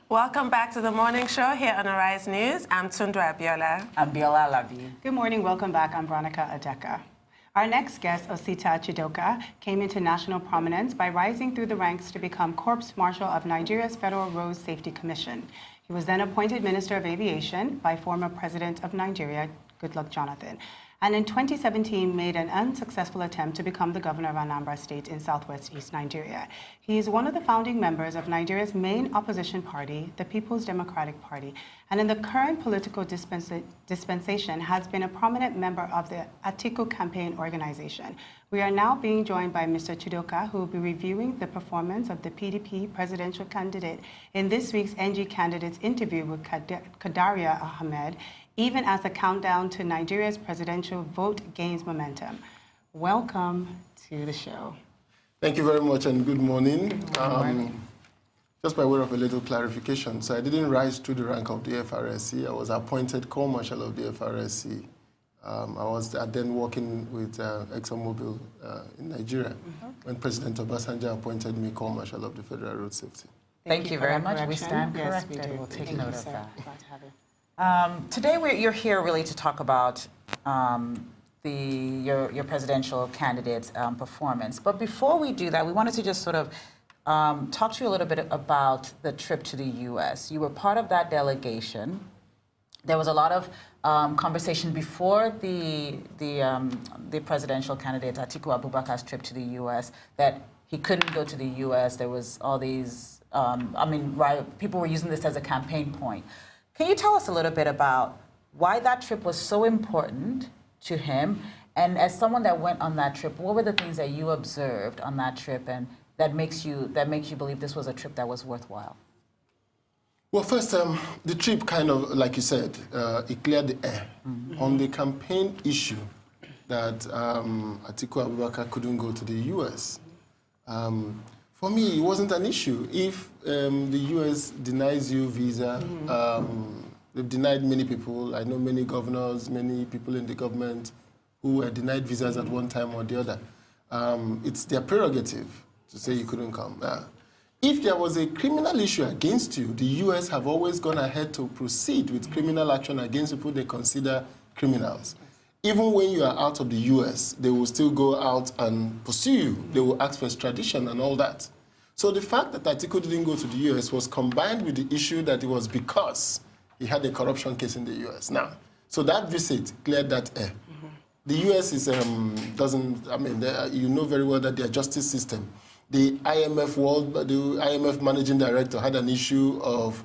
Welcome back to the morning show here on Arise News. I'm Tundra Abiola. I'm Biola Labi. Good morning. Welcome back. I'm Veronica Adeka. Our next guest, Osita Chidoka, came into national prominence by rising through the ranks to become Corps Marshal of Nigeria's Federal Road Safety Commission. He was then appointed Minister of Aviation by former President of Nigeria, Goodluck Jonathan, and in 2017 made an unsuccessful attempt to become the governor of Anambra State in southwest East Nigeria. He is one of the founding members of Nigeria's main opposition party, the People's Democratic Party, and in the current political dispensation has been a prominent member of the Atiku campaign organization. We are now being joined by Mr. Chidoka, who will be reviewing the performance of the PDP presidential candidate in this week's NG Candidates interview with Kadaria Ahmed, even as the countdown to Nigeria's presidential vote gains momentum. Welcome to the show. Thank you very much and good morning. Good morning. Just by way of a little clarification, so I didn't rise to the rank of the FRSC. I was appointed co-marshal of the FRSC. I was then working with ExxonMobil in Nigeria when President Obasanjo appointed me co-marshal of the Federal Road Safety. Thank you very much. We stand corrected. Yes, we do. We'll take Thank note you, of sir. that. Glad to have you. Today, you're here really to talk about your presidential candidate's performance. But before we do that, we wanted to just sort of talk to you a little bit about the trip to the U.S. You were part of that delegation. There was a lot of conversation before the presidential candidate, Atiku Abubakar's trip to the U.S., that he couldn't go to the U.S. There was all these, people were using this as a campaign point. Can you tell us a little bit about why that trip was so important to him? And as someone that went on that trip, what were the things that you observed on that trip and that makes you believe this was a trip that was worthwhile? Well, first, the trip kind of, like you said, it cleared the air on the campaign issue that Atiku Abubakar couldn't go to the U.S. For me, it wasn't an issue. If the U.S. denies you visa, they've denied many people. I know many governors, many people in the government who were denied visas at one time or the other. It's their prerogative to say you couldn't come. If there was a criminal issue against you, the U.S. have always gone ahead to proceed with criminal action against people they consider criminals. Even when you are out of the U.S., they will still go out and pursue you. They will ask for extradition and all that. So the fact that Atiku didn't go to the U.S. was combined with the issue that it was because he had a corruption case in the U.S. Now, so that visit cleared that air. The U.S. is, you know very well that their justice system, the IMF managing director had an issue of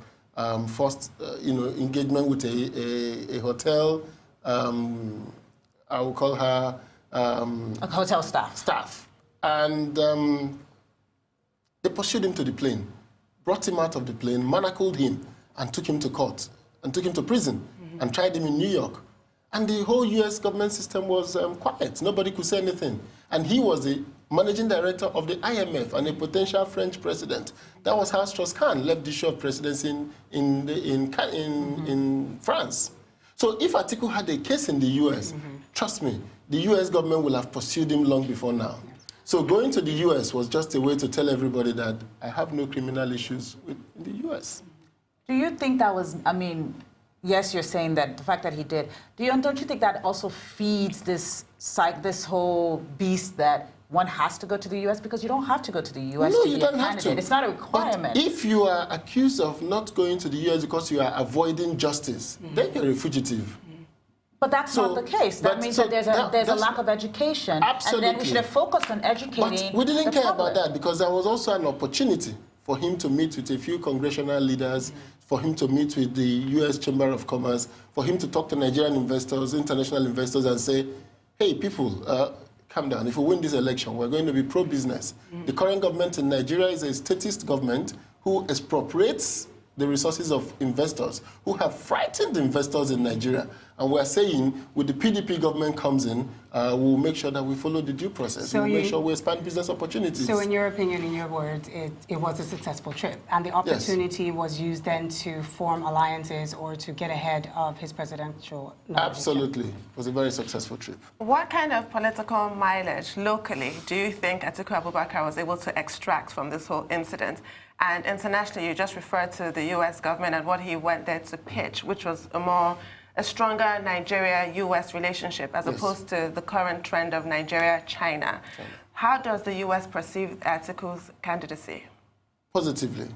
forced, engagement with a hotel. I will call her A hotel staff. And they pursued him to the plane, brought him out of the plane, manacled him, and took him to court, and took him to prison, and tried him in New York. And the whole U.S. government system was quiet. Nobody could say anything. And he was the managing director of the IMF and a potential French president. That was how Strauss-Kahn left the issue of presidency in France. So if Atiku had a case in the U.S., trust me, the U.S. government will have pursued him long before now. So going to the U.S. was just a way to tell everybody that I have no criminal issues in the U.S. Do you think that was, yes, you're saying that the fact that he did, don't you think that also feeds this whole beast that one has to go to the U.S.? Because you don't have to go to the U.S. No, to you be don't a have candidate. to. It's not a requirement. But if you are accused of not going to the U.S. because you are avoiding justice, then you're a fugitive. But that's not the case. That means that there's a lack of education. Absolutely. And then we should have focused on educating But we didn't the care public. about that because there was also an opportunity for him to meet with a few congressional leaders, for him to meet with the U.S. Chamber of Commerce, for him to talk to Nigerian investors, international investors, and say, hey, people, calm down. If we win this election, we're going to be pro-business. The current government in Nigeria is a statist government who expropriates the resources of investors, who have frightened investors in Nigeria. And we're saying, with the PDP government comes in, we'll make sure that we follow the due process. So we'll make sure we expand business opportunities. So in your opinion, in your words, it was a successful trip. And the opportunity was used then to form alliances or to get ahead of his presidential nomination. Absolutely. It was a very successful trip. What kind of political mileage locally do you think Atiku Abubakar was able to extract from this whole incident? And internationally, you just referred to the U.S. government and what he went there to pitch, which was a stronger Nigeria-U.S. relationship as opposed to the current trend of Nigeria-China. How does the U.S. perceive Atiku's candidacy? Positively.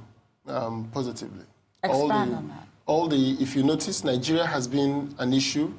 Positively. Expand on that. If you notice, Nigeria has been an issue.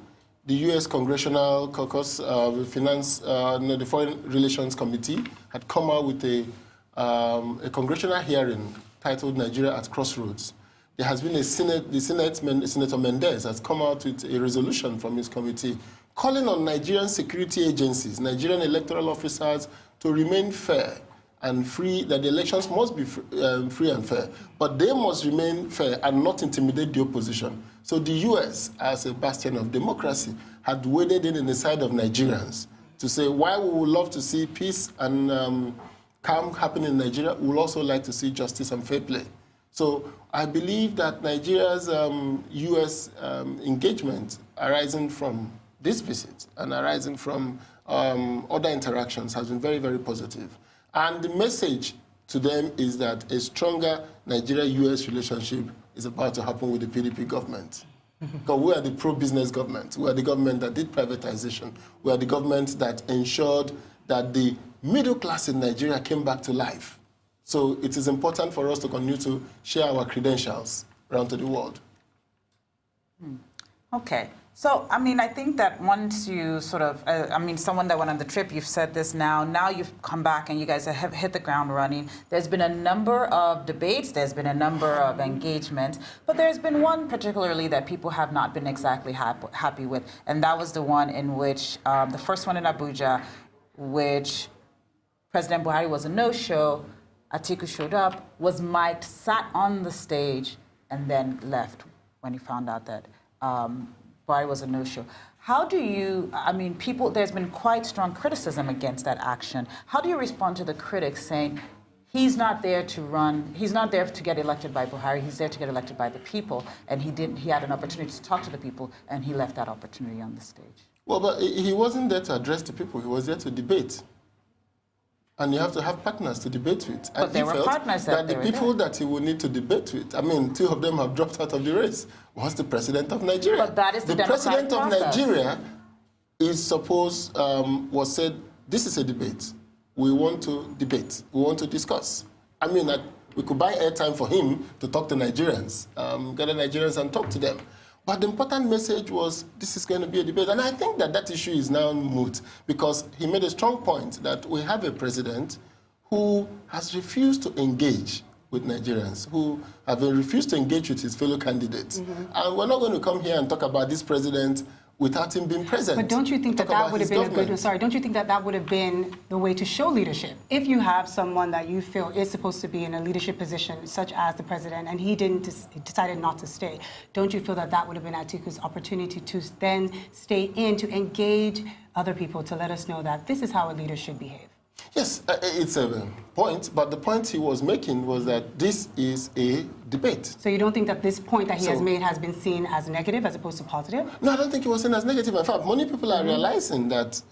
The U.S. Congressional Caucus, the Foreign Relations Committee had come out with a congressional hearing titled Nigeria at Crossroads. There has been Senator Mendez has come out with a resolution from his committee calling on Nigerian security agencies, Nigerian electoral officers to remain fair and free, that the elections must be free and fair, but they must remain fair and not intimidate the opposition. So the U.S., as a bastion of democracy, had waded in the side of Nigerians to say, while we would love to see peace and calm happen in Nigeria, we would also like to see justice and fair play. So I believe that Nigeria's U.S. engagement arising from this visit and arising from other interactions has been very, very positive. And the message to them is that a stronger Nigeria-U.S. relationship is about to happen with the PDP government. Because we are the pro-business government. We are the government that did privatization. We are the government that ensured that the middle class in Nigeria came back to life. So it is important for us to continue to share our credentials around to the world. Okay. So, I mean, I think that once you sort of, someone that went on the trip, you've said this now you've come back and you guys have hit the ground running. There's been a number of debates, there's been a number of engagements, but there's been one particularly that people have not been exactly happy with, and that was the one in which, the first one in Abuja, which President Buhari was a no-show, Atiku showed up, was mic'd, sat on the stage, and then left when he found out that Buhari was a no-show. How do you, there's been quite strong criticism against that action. How do you respond to the critics saying, he's not there to run, he's not there to get elected by Buhari, he's there to get elected by the people, and he had an opportunity to talk to the people, and he left that opportunity on the stage? Well, but he wasn't there to address the people, he was there to debate. And you have to have partners to debate with. But there were partners that the people that he would need to debate with, two of them have dropped out of the race, was the president of Nigeria. But that is the president of process. Nigeria is supposed, was said, this is a debate. We want to debate. We want to discuss. We could buy airtime for him to talk to Nigerians, gather Nigerians and talk to them. But the important message was, this is going to be a debate. And I think that issue is now moot, because he made a strong point that we have a president who has refused to engage with Nigerians, who have refused to engage with his fellow candidates. And we're not going to come here and talk about this president without him being present. But don't you think that would have been don't you think that would have been the way to show leadership? If you have someone that you feel is supposed to be in a leadership position, such as the president, and he decided not to stay, don't you feel that would have been Atiku's opportunity to then stay in, to engage other people, to let us know that this is how a leader should behave? Yes, it's a point, but the point he was making was that this is a debate. So you don't think that this point that he has made has been seen as negative as opposed to positive? No, I don't think it was seen as negative. In fact, many people are realizing that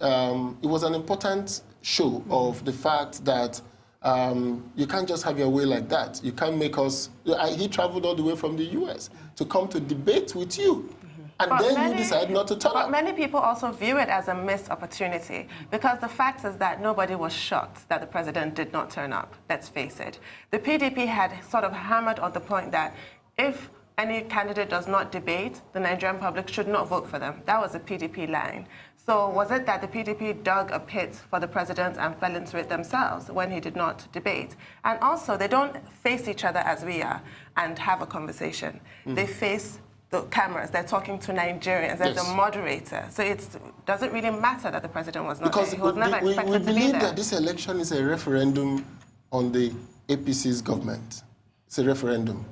it was an important show of the fact that you can't just have your way like that. You can't make us... He traveled all the way from the U.S. to come to debate with you. And then you decide not to turn up. But many people also view it as a missed opportunity, because the fact is that nobody was shocked that the president did not turn up, let's face it. The PDP had sort of hammered on the point that if any candidate does not debate, the Nigerian public should not vote for them. That was the PDP line. So was it that the PDP dug a pit for the president and fell into it themselves when he did not debate? And also, they don't face each other as we are and have a conversation. They face the cameras, they're talking to Nigerians, there's a moderator. So it doesn't really matter that the president was not there. He was never expected to be there. We believe that this election is a referendum on the APC's government. It's a referendum.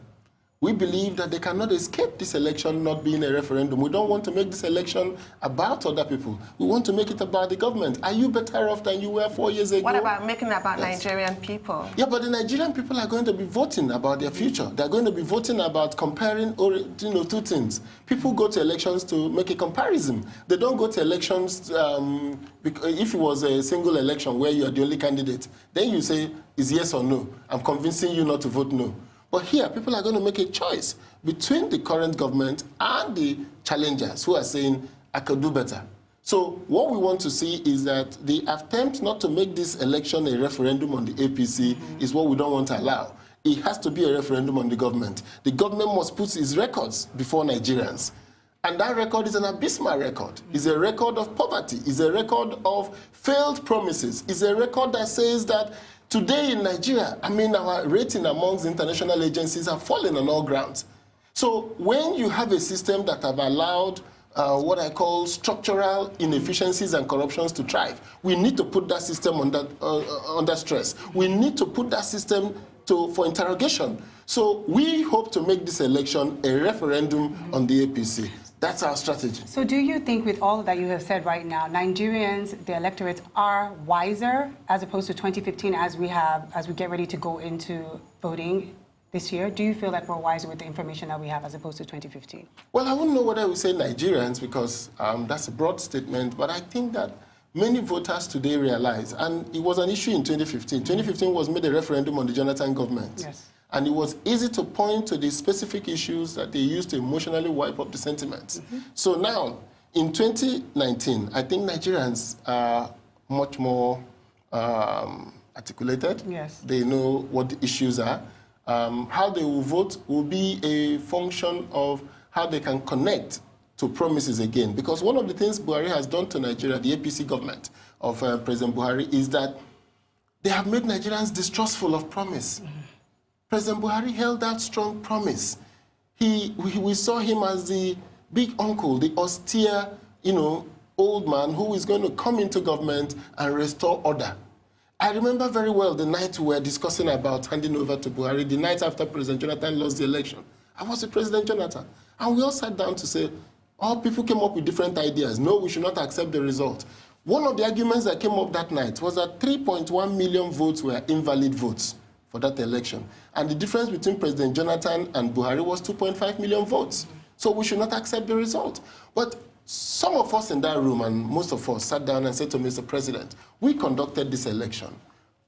We believe that they cannot escape this election not being a referendum. We don't want to make this election about other people. We want to make it about the government. Are you better off than you were 4 years ago? What about making it about Nigerian people? Yeah, but the Nigerian people are going to be voting about their future. They're going to be voting about comparing, two things. People go to elections to make a comparison. They don't go to elections if it was a single election where you are the only candidate. Then you say, is yes or no. I'm convincing you not to vote no. But here, people are going to make a choice between the current government and the challengers who are saying, I could do better. So what we want to see is that the attempt not to make this election a referendum on the APC is what we don't want to allow. It has to be a referendum on the government. The government must put its records before Nigerians. And that record is an abysmal record. It's a record of poverty. It's a record of failed promises. It's a record that says that today in Nigeria, our rating amongst international agencies have fallen on all grounds. So when you have a system that have allowed what I call structural inefficiencies and corruptions to thrive, we need to put that system under stress. We need to put that system for interrogation. So we hope to make this election a referendum on the APC. That's our strategy. So do you think with all that you have said right now, Nigerians, the electorates are wiser as opposed to 2015 as we get ready to go into voting this year? Do you feel that we're wiser with the information that we have as opposed to 2015? Well, I wouldn't know whether I would say Nigerians because that's a broad statement, but I think that many voters today realize, and it was an issue in 2015. 2015 was made a referendum on the Jonathan government. Yes. And it was easy to point to the specific issues that they used to emotionally wipe up the sentiments. So now, in 2019, I think Nigerians are much more articulated. Yes. They know what the issues are. How they will vote will be a function of how they can connect to promises again. Because one of the things Buhari has done to Nigeria, the APC government of President Buhari, is that they have made Nigerians distrustful of promise. President Buhari held that strong promise. We saw him as the big uncle, the austere, old man who is going to come into government and restore order. I remember very well the night we were discussing about handing over to Buhari, the night after President Jonathan lost the election. I was with President Jonathan, and we all sat down to say, all people came up with different ideas. No, we should not accept the result. One of the arguments that came up that night was that 3.1 million votes were invalid votes for that election. And the difference between President Jonathan and Buhari was 2.5 million votes. So we should not accept the result. But some of us in that room, and most of us, sat down and said to Mr. President, we conducted this election.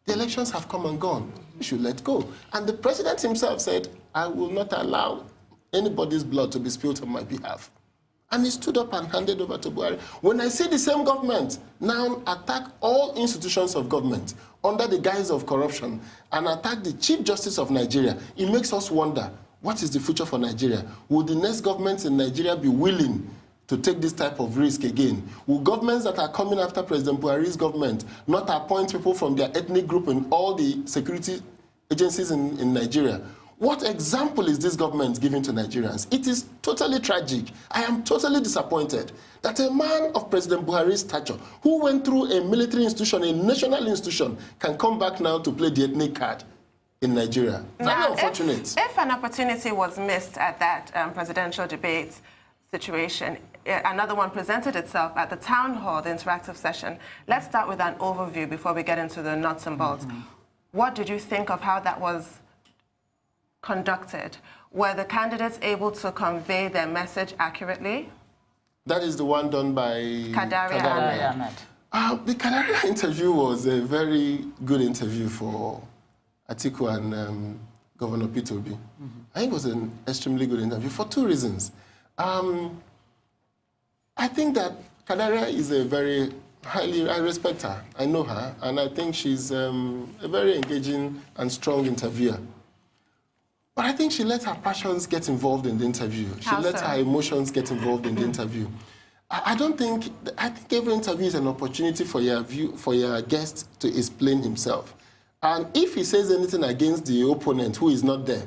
The elections have come and gone. We should let go. And the president himself said, I will not allow anybody's blood to be spilled on my behalf. And he stood up and handed over to Buhari. When I see the same government now attack all institutions of government under the guise of corruption and attack the Chief Justice of Nigeria, it makes us wonder, what is the future for Nigeria? Will the next governments in Nigeria be willing to take this type of risk again? Will governments that are coming after President Buhari's government not appoint people from their ethnic group in all the security agencies in Nigeria? What example is this government giving to Nigerians? It is totally tragic. I am totally disappointed that a man of President Buhari's stature, who went through a military institution, a national institution, can come back now to play the ethnic card in Nigeria. Very unfortunate. If an opportunity was missed at that presidential debate situation, another one presented itself at the town hall, the interactive session. Let's start with an overview before we get into the nuts and bolts. What did you think of how that was conducted? Were the candidates able to convey their message accurately? That is the one done by Kadari Ahmed. The Kadari interview was a very good interview for Atiku and Governor P2B. I think it was an extremely good interview for two reasons. I think that Kadari is I respect her, I know her, and I think she's a very engaging and strong interviewer. But I think she let her passions get involved in the interview. She let her emotions get involved in the interview. I think every interview is an opportunity for your guest to explain himself. And if he says anything against the opponent who is not there,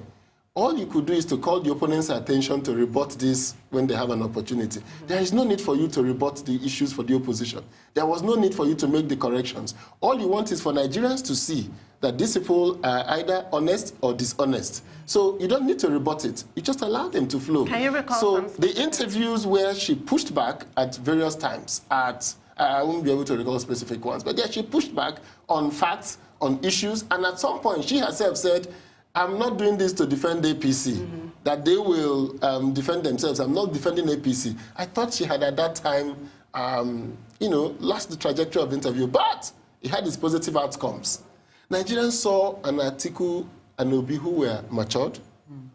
all you could do is to call the opponent's attention to rebut this when they have an opportunity. There is no need for you to rebut the issues for the opposition. There was no need for you to make the corrections. All you want is for Nigerians to see that these people are either honest or dishonest. So you don't need to rebut it. You just allow them to flow. Can you recall So some the interviews where she pushed back at various times I won't be able to recall specific ones, but yeah, she pushed back on facts, on issues, and at some point she herself said, I'm not doing this to defend APC, that they will defend themselves. I'm not defending APC. I thought she had at that time, lost the trajectory of the interview, but it had its positive outcomes. Nigerians saw an Atiku and Obi who were matured,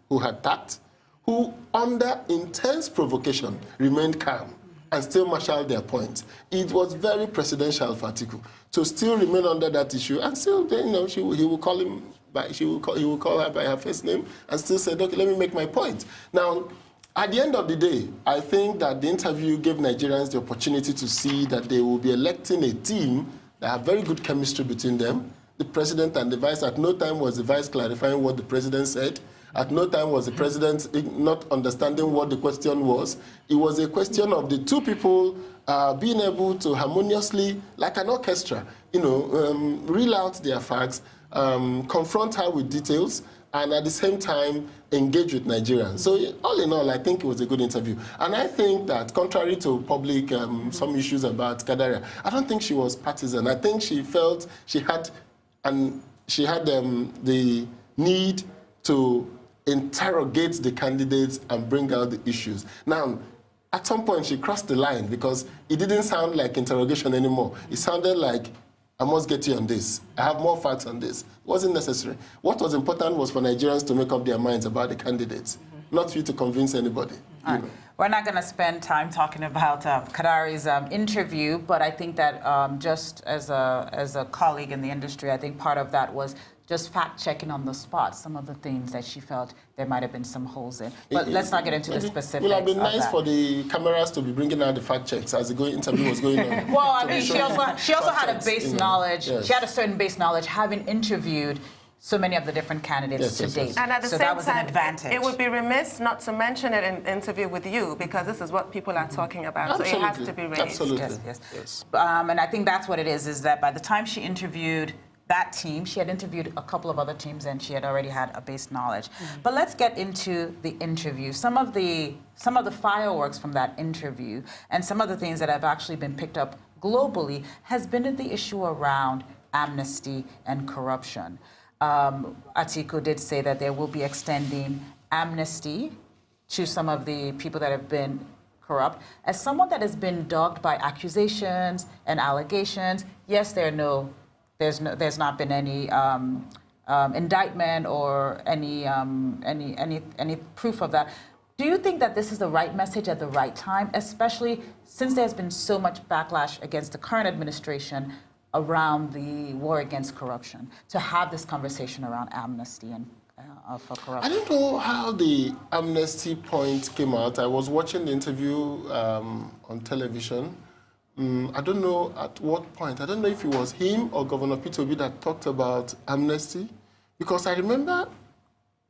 who had tact, who under intense provocation remained calm and still marshaled their point. It was very presidential for Atiku to still remain under that issue, and still, he will call him. He will call her by her first name and still say, okay, let me make my point. Now, at the end of the day, I think that the interview gave Nigerians the opportunity to see that they will be electing a team that have very good chemistry between them. The president and the vice, at no time was the vice clarifying what the president said. At no time was the president not understanding what the question was. It was a question of the two people being able to harmoniously, like an orchestra, reel out their facts, confront her with details, and at the same time engage with Nigerians. So all in all, I think it was a good interview. And I think that contrary to public some issues about Kadaria, I don't think she was partisan. I think she felt she had the need to interrogate the candidates and bring out the issues. Now, at some point she crossed the line because it didn't sound like interrogation anymore. It sounded like, I must get you on this. I have more facts on this. It wasn't necessary. What was important was for Nigerians to make up their minds about the candidates, not for you to convince anybody. All right. We're not going to spend time talking about Kadari's interview, but I think that just as a colleague in the industry, I think part of that was just fact-checking on the spot some of the things that she felt there might have been some holes in. But let's not get into the specifics. It would have been nice for the cameras to be bringing out the fact checks as the interview was going on. Well, I mean, she also had a base knowledge. Yes. She had a certain base knowledge, having interviewed so many of the different candidates to date. And at the so same that was time, an advantage. it would be remiss not to mention it in the interview with you, because this is what people are talking about. Absolutely. So it has to be raised. Absolutely. Yes. And I think that's what it is that by the time she interviewed that team, she had interviewed a couple of other teams and she had already had a base knowledge. But let's get into the interview. Some of the fireworks from that interview and some of the things that have actually been picked up globally has been the issue around amnesty and corruption. Atiku did say that there will be extending amnesty to some of the people that have been corrupt. As someone that has been dogged by accusations and allegations, yes, there's not been any indictment or any proof of that. Do you think that this is the right message at the right time, especially since there's been so much backlash against the current administration around the war against corruption, to have this conversation around amnesty and for corruption? I don't know how the amnesty point came out. I was watching the interview on television. I don't know at what point. I don't know if it was him or Governor Peter Obi that talked about amnesty, because I remember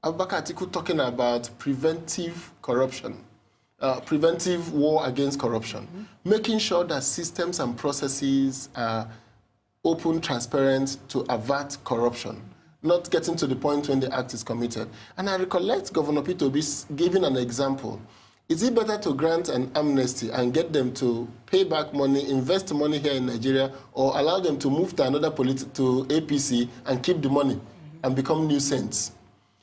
Abubakar Atiku talking about preventive corruption, preventive war against corruption, making sure that systems and processes are open, transparent to avert corruption, not getting to the point when the act is committed. And I recollect Governor Peter Obi giving an example. Is it better to grant an amnesty and get them to pay back money, invest money here in Nigeria, or allow them to move to another to APC and keep the money and become new saints?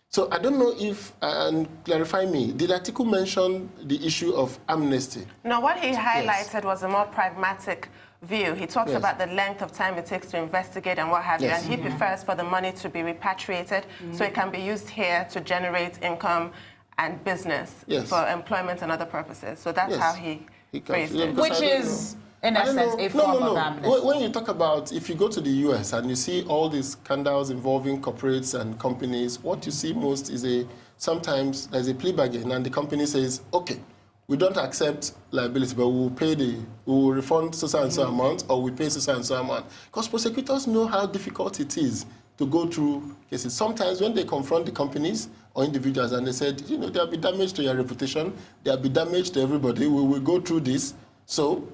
So I don't know if, and clarify me, did Atiku mention the issue of amnesty? No, what he highlighted was a more pragmatic view. He talks about the length of time it takes to investigate and what have you, and he prefers for the money to be repatriated so it can be used here to generate income and business for employment and other purposes. So that's how he phrased it. Which is, in essence, a form of amnesty. When you talk about, if you go to the US and you see all these scandals involving corporates and companies, what you see most is sometimes there's a plea bargain and the company says, okay, we don't accept liability, but we'll refund so and so amount, or we pay so and so amount. Because prosecutors know how difficult it is to go through cases. Sometimes when they confront the companies or individuals and they said, there'll be damage to your reputation, there'll be damage to everybody, we will go through this. So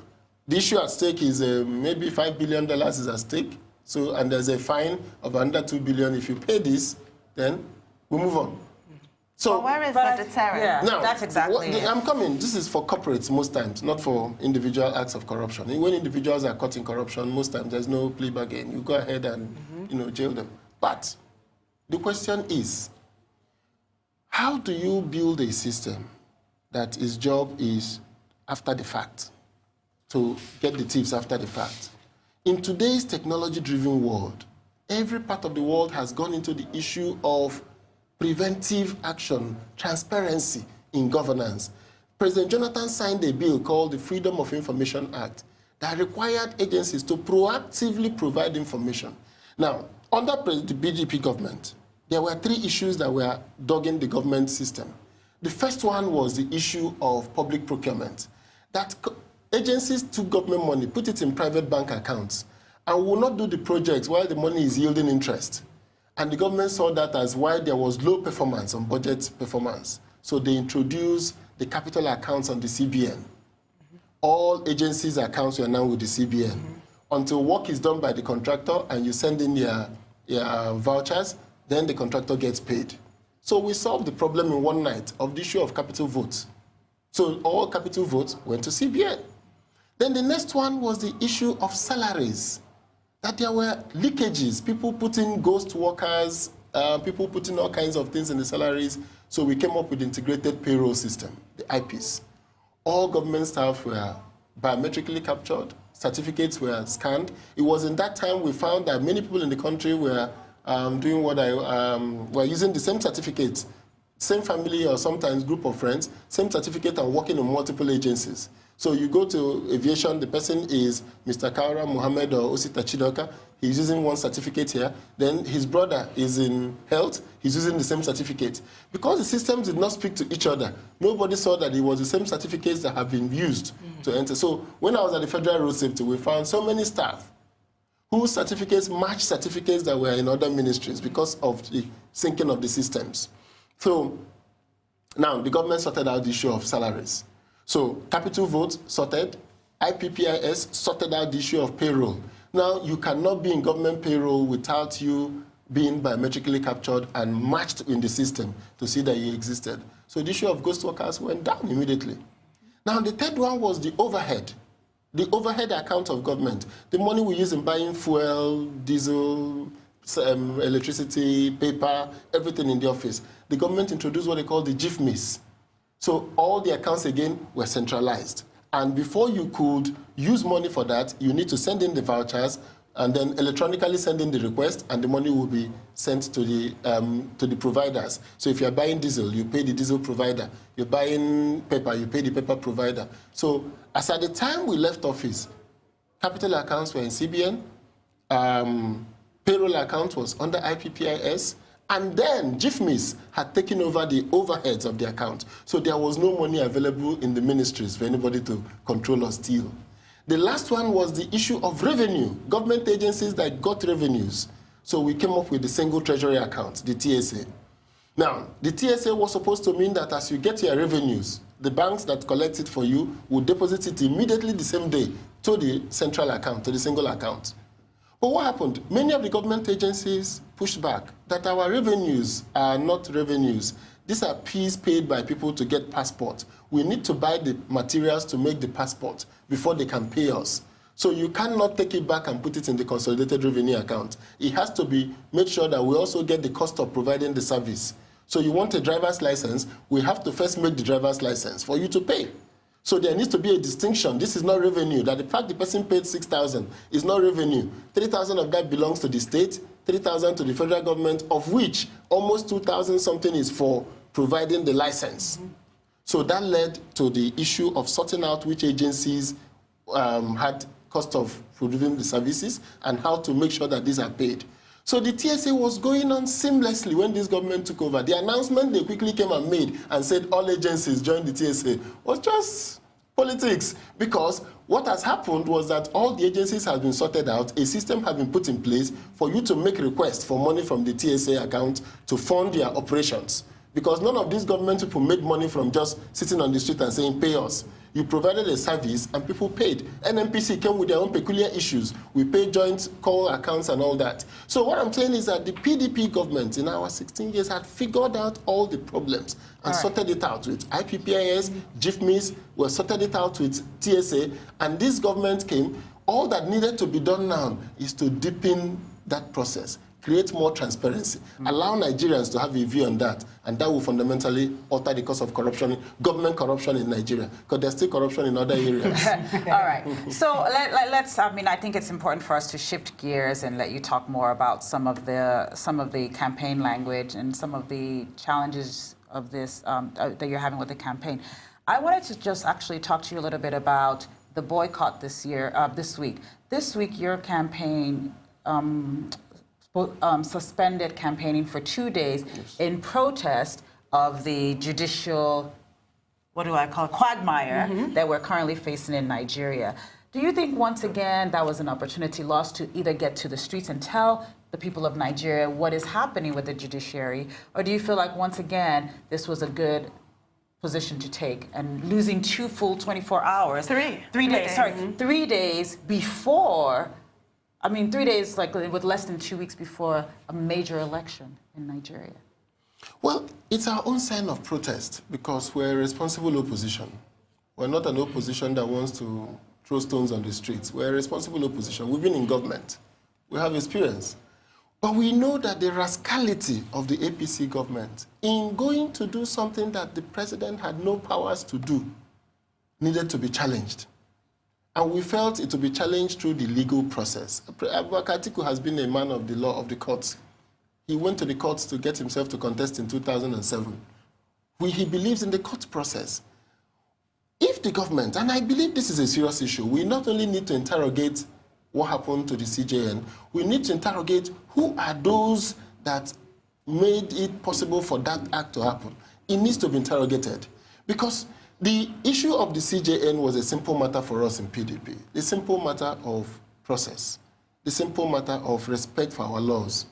the issue at stake is maybe $5 billion is at stake. So, and there's a fine of under $2 billion. If you pay this, then we move on. So, but where is the deterrent? Yeah, now, that's exactly it. I'm coming. This is for corporates most times, not for individual acts of corruption. When individuals are caught in corruption, most times there's no plea bargain. You go ahead and jail them. But the question is, how do you build a system that its job is after the fact, to get the thieves after the fact? In today's technology-driven world, every part of the world has gone into the issue of preventive action, transparency in governance. President Jonathan signed a bill called the Freedom of Information Act that required agencies to proactively provide information. Now, under the PDP government, there were 3 issues that were dogging the government system. The first one was the issue of public procurement. That agencies took government money, put it in private bank accounts, and will not do the projects while the money is yielding interest. And the government saw that as why there was low performance on budget performance. So they introduced the capital accounts on the CBN. All agencies' accounts were now with the CBN. Until work is done by the contractor and you send in your vouchers, then the contractor gets paid. So we solved the problem in one night of the issue of capital votes. So all capital votes went to CBN. Then the next one was the issue of salaries. That there were leakages, people putting ghost workers, people putting all kinds of things in the salaries. So we came up with the integrated payroll system, the IPs. All government staff were biometrically captured, certificates were scanned. It was in that time we found that many people in the country were were using the same certificate, same family or sometimes group of friends, same certificate and working in multiple agencies. So you go to Aviation, the person is Mr. Kaura Mohammed or Osita Chidoka. He's using one certificate here. Then his brother is in health. He's using the same certificate. Because the systems did not speak to each other, nobody saw that it was the same certificates that have been used to enter. So when I was at the Federal Road Safety, we found so many staff whose certificates matched certificates that were in other ministries because of the syncing of the systems. So now the government sorted out the issue of salaries. So capital votes sorted, IPPIS sorted out the issue of payroll. Now you cannot be in government payroll without you being biometrically captured and matched in the system to see that you existed. So the issue of ghost workers went down immediately. Now the third one was the overhead account of government. The money we use in buying fuel, diesel, electricity, paper, everything in the office. The government introduced what they call the GIFMIS. So all the accounts again were centralized. And before you could use money for that, you need to send in the vouchers and then electronically send in the request, and the money will be sent to the providers. So if you're buying diesel, you pay the diesel provider. You're buying paper, you pay the paper provider. So as at the time we left office, capital accounts were in CBN, payroll account was under IPPIS, and then GIFMIS had taken over the overheads of the account. So there was no money available in the ministries for anybody to control or steal. The last one was the issue of revenue, government agencies that got revenues. So we came up with the single treasury account, the TSA. Now, the TSA was supposed to mean that as you get your revenues, the banks that collect it for you will deposit it immediately the same day to the central account, to the single account. But what happened? Many of the government agencies pushed back that our revenues are not revenues. These are fees paid by people to get passports. We need to buy the materials to make the passport before they can pay us. So you cannot take it back and put it in the consolidated revenue account. It has to be made sure that we also get the cost of providing the service. So you want a driver's license, we have to first make the driver's license for you to pay. So there needs to be a distinction. This is not revenue. That the fact the person paid 6,000 is not revenue. 3,000 of that belongs to the state, 3,000 to the federal government, of which almost 2,000 something is for providing the license. So that led to the issue of sorting out which agencies had cost of providing the services and how to make sure that these are paid. So the TSA was going on seamlessly when this government took over. The announcement they quickly came and made and said all agencies joined the TSA was just politics, because what has happened was that all the agencies have been sorted out, a system has been put in place for you to make requests for money from the TSA account to fund their operations. Because none of these government people made money from just sitting on the street and saying, pay us. You provided a service and people paid. NNPC came with their own peculiar issues. We paid joint call accounts and all that. So what I'm saying is that the PDP government in our 16 years had figured out all the problems and sorted it out with IPPIS, GIFMIS, we sorted it out with TSA, and this government came. All that needed to be done now is to deepen that process, create more transparency, allow Nigerians to have a view on that, and that will fundamentally alter the course of corruption, government corruption in Nigeria, because there's still corruption in other areas. All right. So let's. I mean, I think it's important for us to shift gears and let you talk more about some of the campaign language and some of the challenges of this that you're having with the campaign. I wanted to just actually talk to you a little bit about the boycott this week. This week, your campaign suspended campaigning for 2 days in protest of the judicial, what do I call it, quagmire that we're currently facing in Nigeria. Do you think, once again, that was an opportunity lost to either get to the streets and tell the people of Nigeria what is happening with the judiciary, or do you feel like, once again, this was a good position to take, and losing 2 full 24 hours? 3 days. Sorry, 3 days before, 3 days, like with less than 2 weeks before a major election in Nigeria? Well, it's our own sign of protest because we're a responsible opposition. We're not an opposition that wants to throw stones on the streets. We're a responsible opposition. We've been in government. We have experience. But we know that the rascality of the APC government in going to do something that the president had no powers to do needed to be challenged. And we felt it to be challenged through the legal process. Atiku has been a man of the law of the courts. He went to the courts to get himself to contest in 2007. He believes in the court process. If the government, and I believe this is a serious issue, we not only need to interrogate what happened to the CJN, we need to interrogate who are those that made it possible for that act to happen. It needs to be interrogated. Because the issue of the CJN was a simple matter for us in PDP. The simple matter of process. The simple matter of respect for our laws.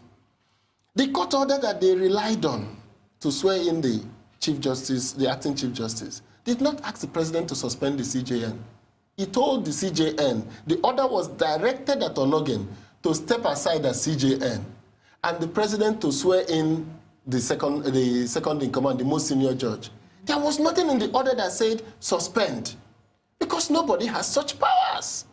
The court order that they relied on to swear in the Chief Justice, the acting Chief Justice, did not ask the president to suspend the CJN. He told the CJN, the order was directed at Onogen to step aside as CJN, and the president to swear in the second in command, the most senior judge. There was nothing in the order that said suspend, because nobody has such powers.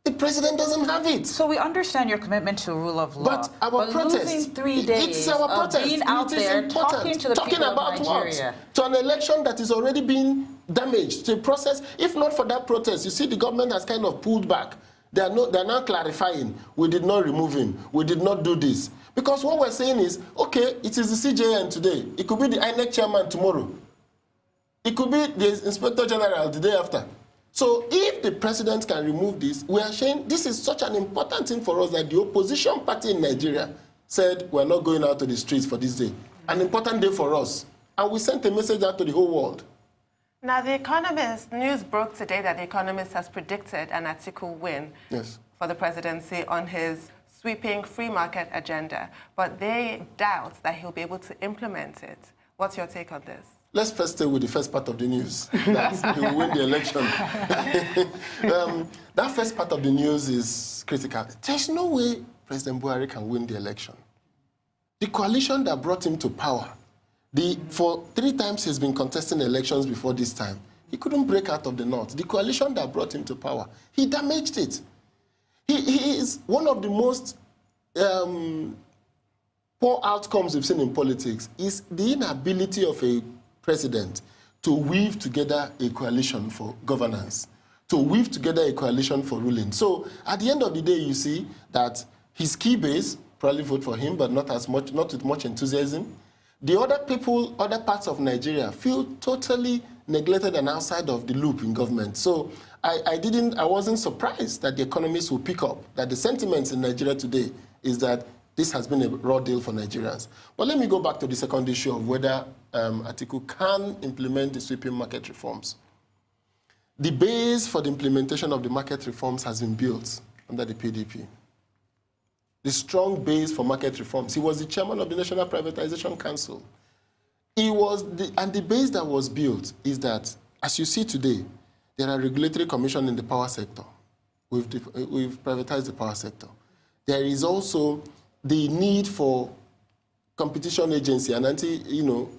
The president doesn't have it. So we understand your commitment to rule of law. But our protest, losing 3 days it's our protest. Of being out there talking to the people about of Nigeria. What? To an election that is already being damaged, to a process. If not for that protest, you see the government has kind of pulled back. They're now clarifying, we did not remove him, we did not do this. Because what we're saying is, okay, it is the CJN today. It could be the INEC chairman tomorrow. It could be the Inspector General the day after. So if the president can remove this, we are saying this is such an important thing for us that the opposition party in Nigeria said we're not going out to the streets for this day. An important day for us. And we sent a message out to the whole world. Now, The Economist, news broke today that The Economist has predicted an Atiku win for the presidency on his sweeping free market agenda, but they doubt that he'll be able to implement it. What's your take on this? Let's first stay with the first part of the news, that he will win the election. That first part of the news is critical. There's no way President Buhari can win the election. The coalition that brought him to power, for 3 times he's been contesting elections before this time, he couldn't break out of the north. The coalition that brought him to power, he damaged it. He is one of the most poor outcomes we've seen in politics is the inability of a president to weave together a coalition for governance, to weave together a coalition for ruling. So at the end of the day, you see that his key base probably vote for him, but not with much enthusiasm. The other people, other parts of Nigeria feel totally neglected and outside of the loop in government. So I wasn't surprised that the economists will pick up that the sentiments in Nigeria today is that this has been a raw deal for Nigerians. But let me go back to the second issue of whether Atiku can implement the sweeping market reforms. The base for the implementation of the market reforms has been built under the PDP. The strong base for market reforms. He was the chairman of the National Privatization Council. And the base that was built is that, as you see today, there are regulatory commissions in the power sector. We've privatized the power sector. There is also the need for competition agency, an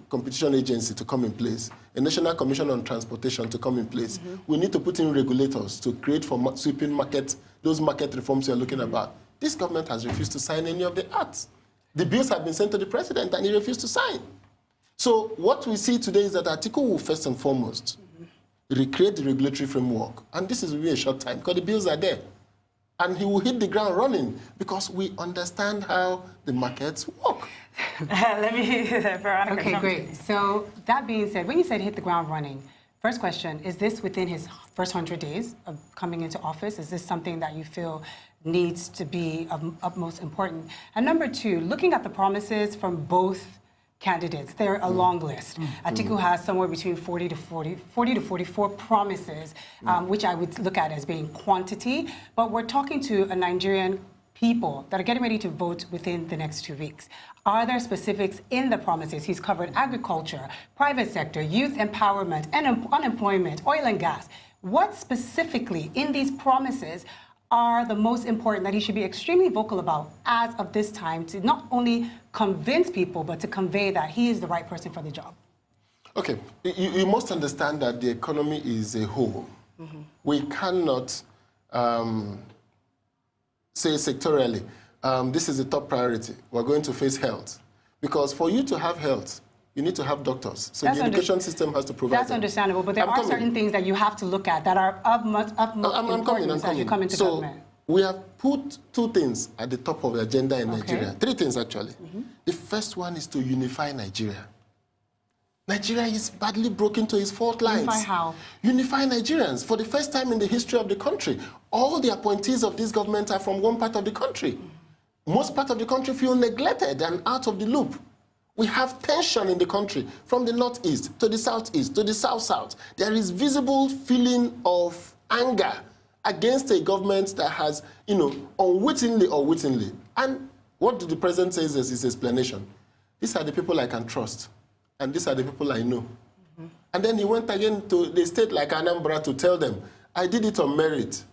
competition agency to come in place, a National Commission on Transportation to come in place. We need to put in regulators to create for sweeping market, those market reforms you're looking about. This government has refused to sign any of the acts. The bills have been sent to the president and he refused to sign. So what we see today is that Atiku will first and foremost recreate the regulatory framework. And this is really a short time because the bills are there. And he will hit the ground running because we understand how the markets work. Let me, Veronica. Okay, great. So that being said, when you said hit the ground running, first question, is this within his first 100 days of coming into office? Is this something that you feel needs to be of utmost importance? And number two, looking at the promises from both candidates, they're a long list. Atiku has somewhere between 40 to 44 promises, which I would look at as being quantity. But we're talking to a Nigerian people that are getting ready to vote within the next 2 weeks. Are there specifics in the promises? He's covered agriculture, private sector, youth empowerment, and unemployment, oil and gas. What specifically in these promises are the most important that he should be extremely vocal about as of this time to not only convince people, but to convey that he is the right person for the job? Okay, you must understand that the economy is a whole. We cannot say sectorially, this is the top priority. We're going to face health. Because for you to have health, you need to have doctors. So the education system has to provide That's understandable, but there are certain things that you have to look at that are of utmost importance as you come into government. We have put two things at the top of the agenda in Nigeria. Three things, actually. The first one is to unify Nigeria. Nigeria is badly broken to its fault lines. Unify how? Unify Nigerians. For the first time in the history of the country, all the appointees of this government are from one part of the country. Most part of the country feel neglected and out of the loop. We have tension in the country from the northeast to the southeast to the south-south. There is visible feeling of anger against a government that has, unwittingly or wittingly. And what the president says is his explanation. These are the people I can trust, and these are the people I know. And then he went again to the state like Anambra to tell them, I did it on merit.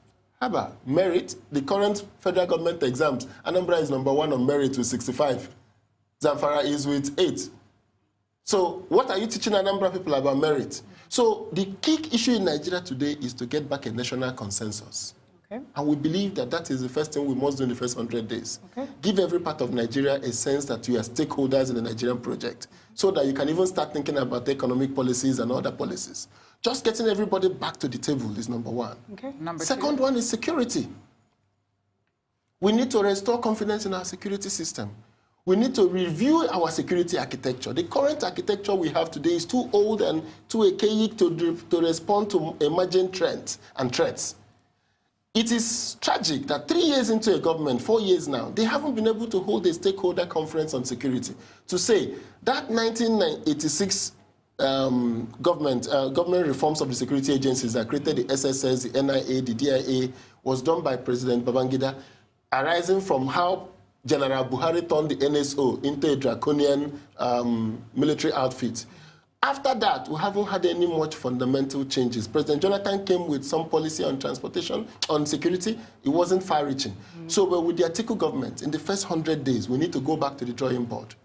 How about merit? The current federal government exams, Anambra is #1 on merit with 65. Zamfara is with 8. So what are you teaching Anambra people about merit? So the key issue in Nigeria today is to get back a national consensus. And we believe that that is the first thing we must do in the first 100 days. Give every part of Nigeria a sense that you are stakeholders in the Nigerian project so that you can even start thinking about economic policies and other policies. Just getting everybody back to the table is #1. Second one is security. We need to restore confidence in our security system. We need to review our security architecture. The current architecture we have today is too old and too archaic to respond to emerging trends and threats. It is tragic that 3 years into a government, 4 years now, they haven't been able to hold a stakeholder conference on security to say that 1986 government reforms of the security agencies that created the SSS, the NIA, the DIA, was done by President Babangida, arising from how General Buhari turned the NSO into a draconian military outfit. After that, we haven't had any much fundamental changes. President Jonathan came with some policy on transportation, on security. It wasn't far-reaching. So but with the Atiku government, in the first 100 days, we need to go back to the drawing board.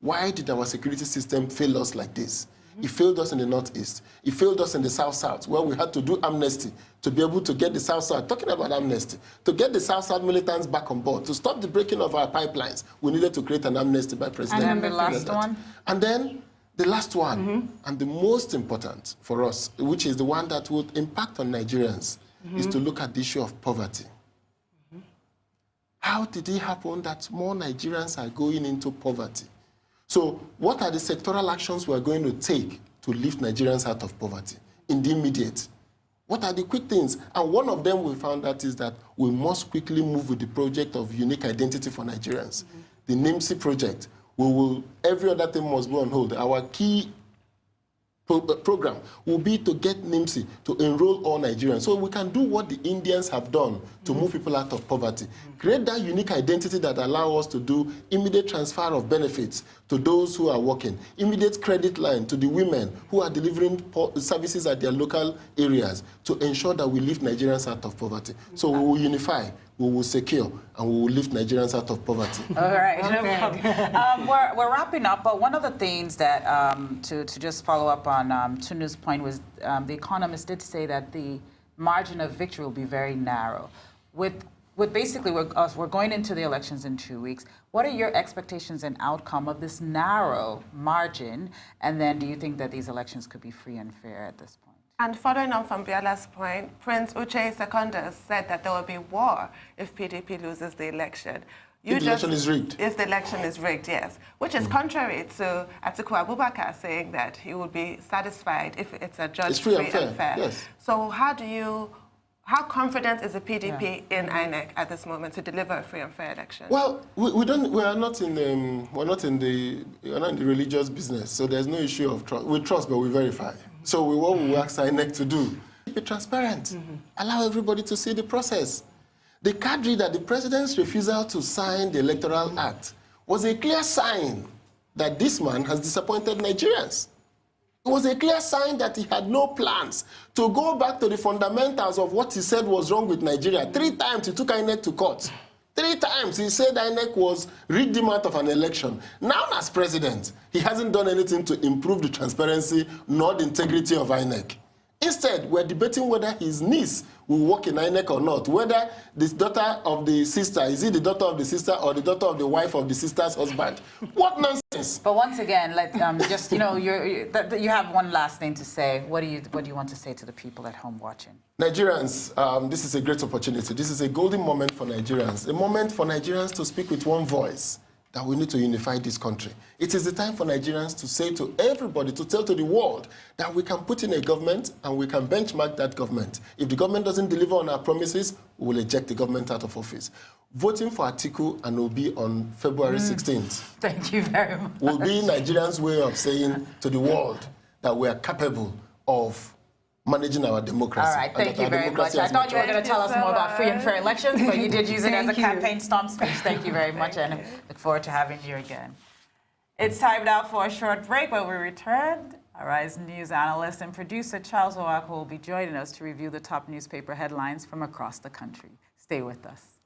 Why did our security system fail us like this? It failed us in the northeast. It failed us in the south-south, where we had to do amnesty to be able to get the south-south, talking about amnesty, to get the south-south militants back on board, to stop the breaking of our pipelines. We needed to create an amnesty by President. And then the last one? And then the last one, and the most important for us, which is the one that would impact on Nigerians, is to look at the issue of poverty. How did it happen that more Nigerians are going into poverty? So what are the sectoral actions we are going to take to lift Nigerians out of poverty in the immediate? What are the quick things? And one of them we found out is that we must quickly move with the project of unique identity for Nigerians. The NIMSI project, every other thing must go on hold. Our key program will be to get NIMSI to enroll all Nigerians. So we can do what the Indians have done to move people out of poverty. Create that unique identity that allows us to do immediate transfer of benefits to those who are working, immediate credit line to the women who are delivering services at their local areas to ensure that we lift Nigerians out of poverty. So we will unify, we will secure, and we will lift Nigerians out of poverty. All right. No problem. We're wrapping up, but one of the things that, to just follow up on Tunu's point, was The Economist did say that the margin of victory will be very narrow. With basically, we're going into the elections in 2 weeks. What are your expectations and outcome of this narrow margin? And then do you think that these elections could be free and fair at this point? And following on from Biola's point, Prince Uche Secondus said that there will be war if PDP loses the election. If the election is rigged. If the election is rigged, yes. Which is contrary to Atiku Abubakar saying that he would be satisfied if it's a judge free and fair. Yes. So how confident is the PDP in INEC at this moment to deliver a free and fair election? Well, we are not in the religious business, so there's no issue of trust. We trust, but we verify. So what we ask INEC to do, be transparent, allow everybody to see the process. The card reader, the president's refusal to sign the Electoral Act was a clear sign that this man has disappointed Nigerians. It was a clear sign that he had no plans to go back to the fundamentals of what he said was wrong with Nigeria. 3 times he took INEC to court. 3 times he said INEC was rigged him out of an election. Now as president, he hasn't done anything to improve the transparency nor the integrity of INEC. Instead, we're debating whether his niece will work in INEC or not, whether this daughter of the sister, is it the daughter of the sister or the daughter of the wife of the sister's husband? What nonsense! But once again, just, you have one last thing to say. What do you want to say to the people at home watching? Nigerians, this is a great opportunity. This is a golden moment for Nigerians, a moment for Nigerians to speak with one voice, that we need to unify this country. It is the time for Nigerians to say to everybody, to tell to the world that we can put in a government and we can benchmark that government. If the government doesn't deliver on our promises, we will eject the government out of office. Voting for Atiku and Obi on February 16th Thank you very much. will be Nigerians' way of saying to the world that we are capable of managing our democracy. All right, thank you very much. I thought you were going to tell us more about free and fair elections, but you did use it as a campaign stomp speech. Thank you very much, and look forward to having you again. It's time now for a short break. When we return, Arise News analyst and producer Charles Owako will be joining us to review the top newspaper headlines from across the country. Stay with us.